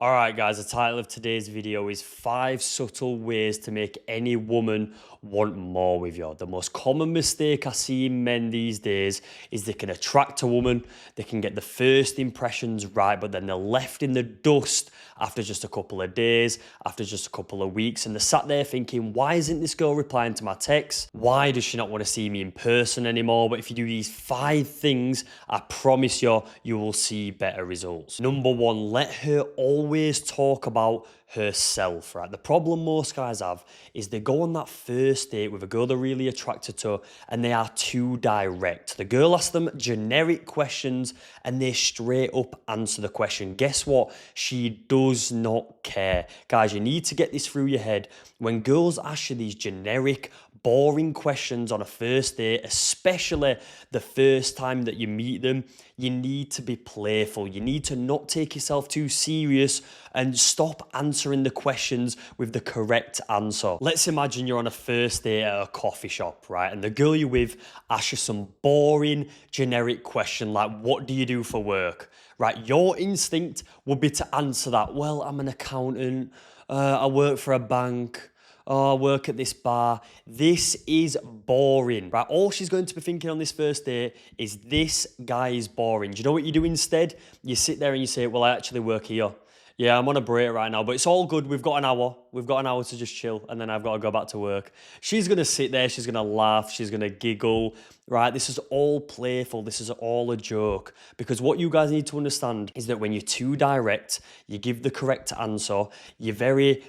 Alright guys, the title of today's video is 5 subtle ways to make any woman want more with you. The most common mistake I see in men these days is they can attract a woman, they can get the first impressions right, but then they're left in the dust after just a couple of days, after just a couple of weeks, and they're sat there thinking, why isn't this girl replying to my texts? Why does she not want to see me in person anymore? But if you do these 5 things, I promise you, you will see better results. Number 1, let her always talk about herself, right? The problem most guys have is they go on that first date with a girl they're really attracted to and they are too direct. The girl asks them generic questions and they straight up answer the question. Guess what? She does not care. Guys, you need to get this through your head. When girls ask you these generic, boring questions on a first date, especially the first time that you meet them, you need to be playful. You need to not take yourself too serious and stop answering the questions with the correct answer. Let's imagine you're on a first date at a coffee shop, right? And the girl you're with asks you some boring, generic question like, what do you do for work? Right? Your instinct would be to answer that, well, I'm an accountant, I work for a bank, oh, I work at this bar. This is boring, right? All she's going to be thinking on this first date is this guy is boring. Do you know what you do instead? You sit there and you say, well, I actually work here. Yeah, I'm on a break right now, but it's all good. We've got an hour. We've got an hour to just chill, and then I've got to go back to work. She's going to sit there. She's going to laugh. She's going to giggle, right? This is all playful. This is all a joke. Because what you guys need to understand is that when you're too direct, you give the correct answer, you're very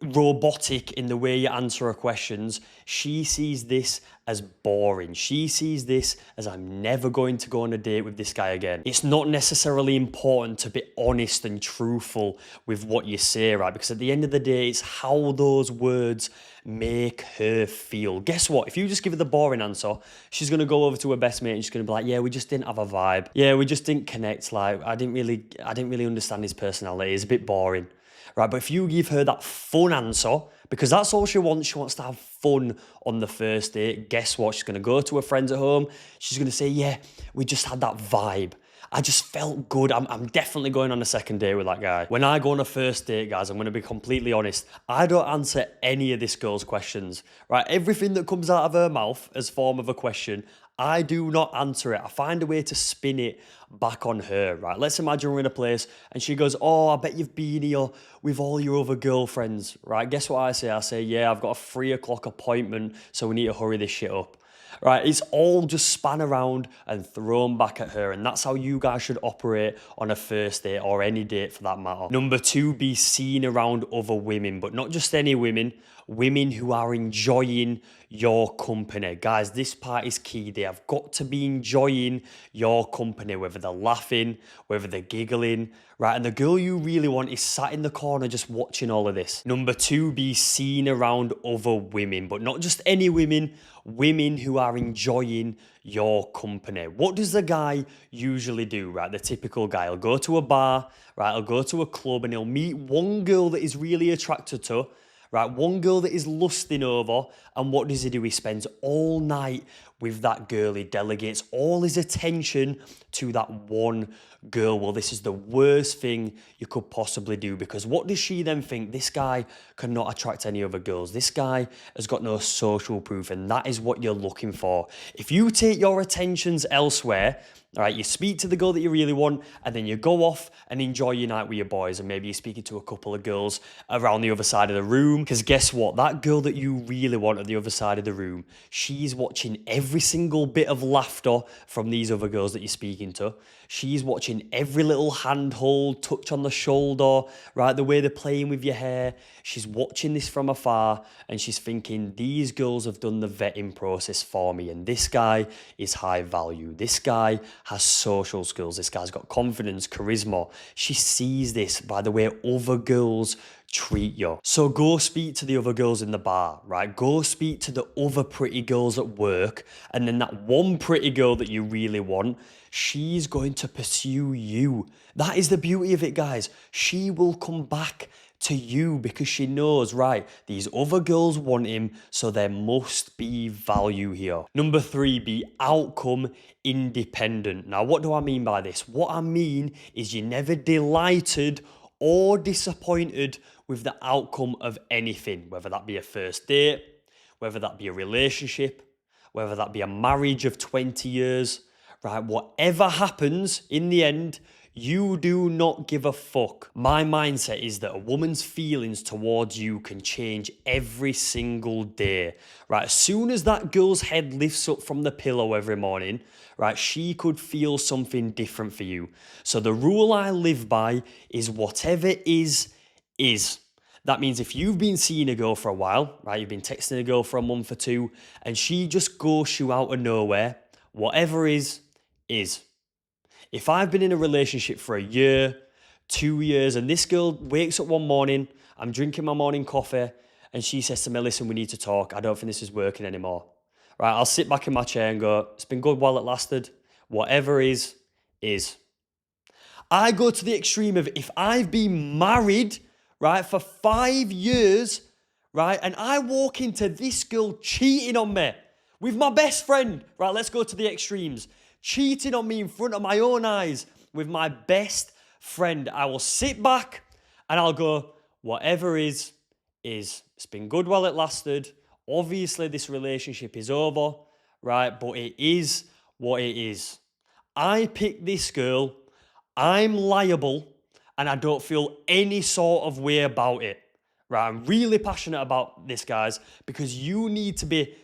robotic in the way you answer her questions, she sees this as boring. She sees this as, I'm never going to go on a date with this guy again. It's not necessarily important to be honest and truthful with what you say, right? Because at the end of the day, it's how those words make her feel. Guess what? If you just give her the boring answer, she's going to go over to her best mate and she's going to be like, yeah, we just didn't have a vibe. Yeah, we just didn't connect. Like, I didn't really understand his personality. It's a bit boring. Right, but if you give her that fun answer, because that's all she wants to have fun on the first date, guess what? She's going to go to her friends at home. She's going to say, yeah, we just had that vibe. I just felt good. I'm definitely going on a second date with that guy. When I go on a first date, guys, I'm going to be completely honest. I don't answer any of this girl's questions, right? Everything that comes out of her mouth as form of a question, I do not answer it. I find a way to spin it back on her, right? Let's imagine we're in a place and she goes, oh, I bet you've been here with all your other girlfriends, right? Guess what I say? I say, yeah, I've got a 3 o'clock appointment, so we need to hurry this shit up. Right, it's all just span around and thrown back at her, and that's how you guys should operate on a first date or any date for that matter. Number 2, be seen around other women, but not just any women, women who are enjoying your company. Guys, this part is key. They have got to be enjoying your company, whether they're laughing, whether they're giggling, right? And the girl you really want is sat in the corner just watching all of this. Number 2, be seen around other women, but not just any women, women who are enjoying your company. What does the guy usually do, right? The typical guy, he'll go to a bar, right? He'll go to a club and he'll meet one girl that he's really attracted to, right? One girl that is lusting over. And what does he do? He spends all night with that girl. He delegates all his attention to that one girl. Well, this is the worst thing you could possibly do, because what does she then think? This guy cannot attract any other girls. This guy has got no social proof, and that is what you're looking for. If you take your attentions elsewhere, all right, you speak to the girl that you really want, and then you go off and enjoy your night with your boys, and maybe you're speaking to a couple of girls around the other side of the room, because guess what? That girl that you really want at the other side of the room, she's watching every single bit of laughter from these other girls that you're speaking to. She's watching every little handhold, touch on the shoulder, right? The way they're playing with your hair. She's watching this from afar and she's thinking, these girls have done the vetting process for me, and this guy is high value. This guy has social skills. This guy's got confidence, charisma. She sees this by the way other girls treat you. So go speak to the other girls in the bar, right? Go speak to the other pretty girls at work, and then that one pretty girl that you really want, she's going to pursue you. That is the beauty of it, guys. She will come back to you because she knows, right, these other girls want him, so there must be value here. Number 3, be outcome independent. Now, what do I mean by this? What I mean is you're never delighted or disappointed with the outcome of anything, whether that be a first date, whether that be a relationship, whether that be a marriage of 20 years, right? Whatever happens in the end, you do not give a fuck. My mindset is that a woman's feelings towards you can change every single day, right? As soon as that girl's head lifts up from the pillow every morning, right, she could feel something different for you. So the rule I live by is whatever is. That means if you've been seeing a girl for a while, right, you've been texting a girl for a month or two, and she just ghosts you out of nowhere, whatever is. If I've been in a relationship for a year, 2 years, and this girl wakes up one morning, I'm drinking my morning coffee, and she says to me, listen, we need to talk. I don't think this is working anymore. Right, I'll sit back in my chair and go, it's been good while it lasted. Whatever is. I go to the extreme of if I've been married, right, for 5 years, right, and I walk into this girl cheating on me with my best friend, right, let's go to the extremes. Cheating on me in front of my own eyes with my best friend. I will sit back and I'll go, whatever is. It's been good while it lasted. Obviously, this relationship is over, right? But it is what it is. I picked this girl. I'm liable and I don't feel any sort of way about it, right? I'm really passionate about this, guys, because you need to be,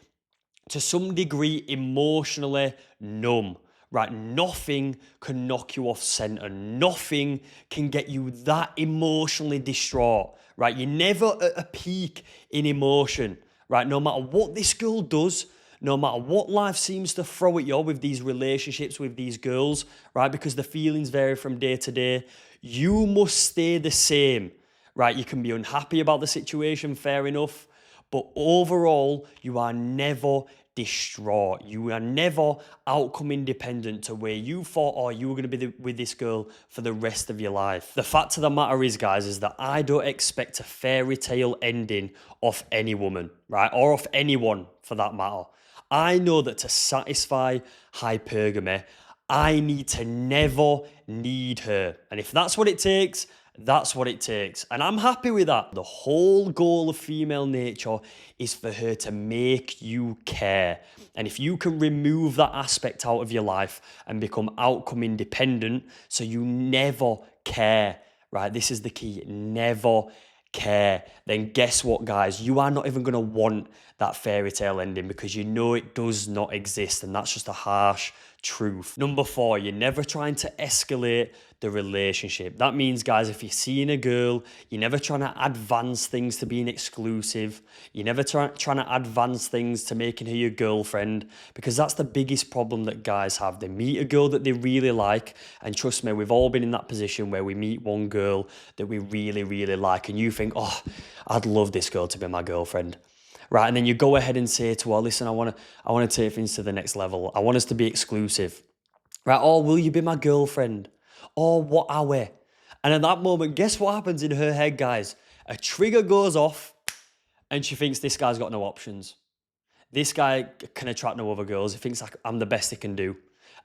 to some degree, emotionally numb. Right, nothing can knock you off center. Nothing can get you that emotionally distraught. Right, you're never at a peak in emotion. Right, no matter what this girl does, no matter what life seems to throw at you with these relationships with these girls, right, because the feelings vary from day to day, you must stay the same. Right, you can be unhappy about the situation, fair enough, but overall, you are never distraught. You are never outcome independent to where you thought, oh, you were going to be with this girl for the rest of your life. The fact of the matter is, guys, is that I don't expect a fairy tale ending off any woman, right? Or off anyone for that matter. I know that to satisfy hypergamy, I need to never need her. And if that's what it takes, that's what it takes. And I'm happy with that. The whole goal of female nature is for her to make you care. And if you can remove that aspect out of your life and become outcome independent, so you never care, right? This is the key, never care. Then guess what, guys? You are not even going to want that fairy tale ending because you know it does not exist. And that's just a harsh truth. Number 4, you're never trying to escalate the relationship. That means, guys, if you're seeing a girl, you're never trying to advance things to being exclusive. You're never trying to advance things to making her your girlfriend, because that's the biggest problem that guys have. They meet a girl that they really like, and trust me, we've all been in that position where we meet one girl that we really, really like, and you think, oh, I'd love this girl to be my girlfriend. Right, and then you go ahead and say to her, listen, I want to take things to the next level. I want us to be exclusive. Right, or will you be my girlfriend? Or what are we? And at that moment, guess what happens in her head, guys? A trigger goes off and she thinks this guy's got no options. This guy can attract no other girls. He thinks I'm the best he can do.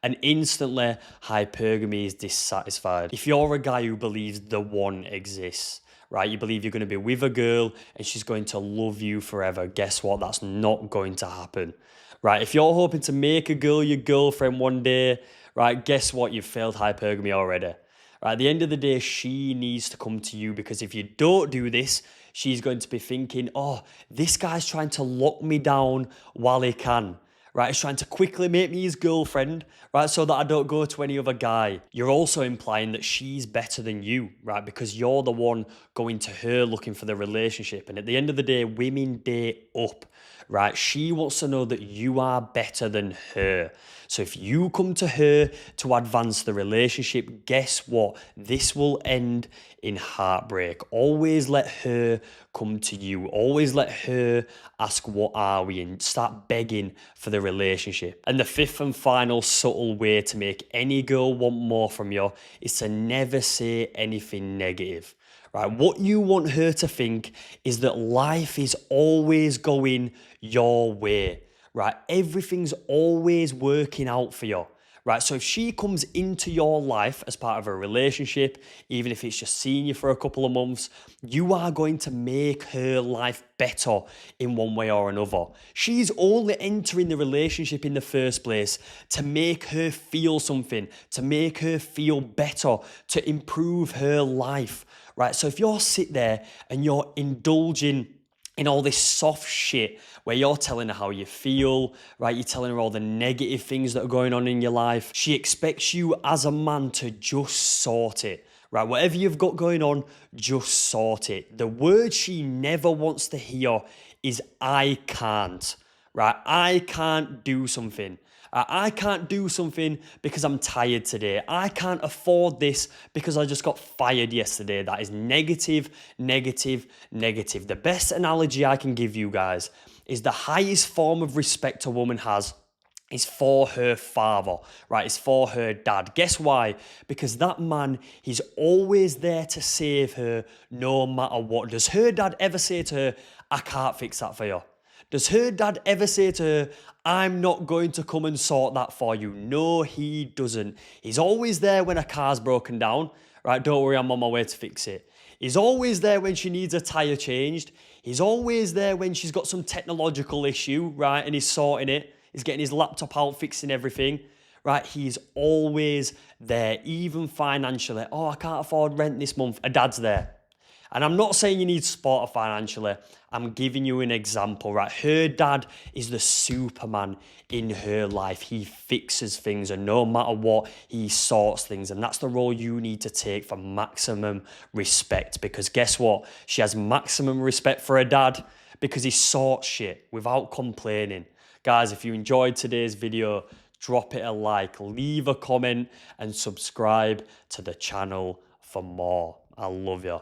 And instantly, hypergamy is dissatisfied. If you're a guy who believes the one exists, right? You believe you're going to be with a girl and she's going to love you forever. Guess what? That's not going to happen, right? If you're hoping to make a girl your girlfriend one day, right? Guess what? You've failed hypergamy already. Right? At the end of the day, she needs to come to you, because if you don't do this, she's going to be thinking, oh, this guy's trying to lock me down while he can. Right, he's trying to quickly make me his girlfriend, right, so that I don't go to any other guy. You're also implying that she's better than you, right, because you're the one going to her looking for the relationship. And at the end of the day, women date up, right? She wants to know that you are better than her. So if you come to her to advance the relationship, guess what? This will end in heartbreak. Always let her come to you. Always let her ask, what are we? And start begging for the relationship. And the 5th and final subtle way to make any girl want more from you is to never say anything negative. Right? What you want her to think is that life is always going your way. Right? Everything's always working out for you. right? So if she comes into your life as part of a relationship, even if it's just seeing you for a couple of months, you are going to make her life better in one way or another. She's only entering the relationship in the first place to make her feel something, to make her feel better, to improve her life, right? So if you're sit there and you're indulging in all this soft shit where you're telling her how you feel, right? You're telling her all the negative things that are going on in your life. She expects you as a man to just sort it, right? Whatever you've got going on, just sort it. The word she never wants to hear is I can't, right? I can't do something. I can't do something because I'm tired today. I can't afford this because I just got fired yesterday. That is negative, negative, negative. The best analogy I can give you guys is the highest form of respect a woman has is for her father, right? It's for her dad. Guess why? Because that man, he's always there to save her no matter what. Does her dad ever say to her, I can't fix that for you? Does her dad ever say to her, I'm not going to come and sort that for you? No, he doesn't. He's always there when a car's broken down, right? Don't worry, I'm on my way to fix it. He's always there when she needs a tyre changed. He's always there when she's got some technological issue, right? And he's sorting it. He's getting his laptop out, fixing everything, right? He's always there, even financially. Oh, I can't afford rent this month. A dad's there. And I'm not saying you need to support her financially. I'm giving you an example, right? Her dad is the Superman in her life. He fixes things, and no matter what, he sorts things. And that's the role you need to take for maximum respect. Because guess what? She has maximum respect for her dad because he sorts shit without complaining. Guys, if you enjoyed today's video, drop it a like, leave a comment, and subscribe to the channel for more. I love you.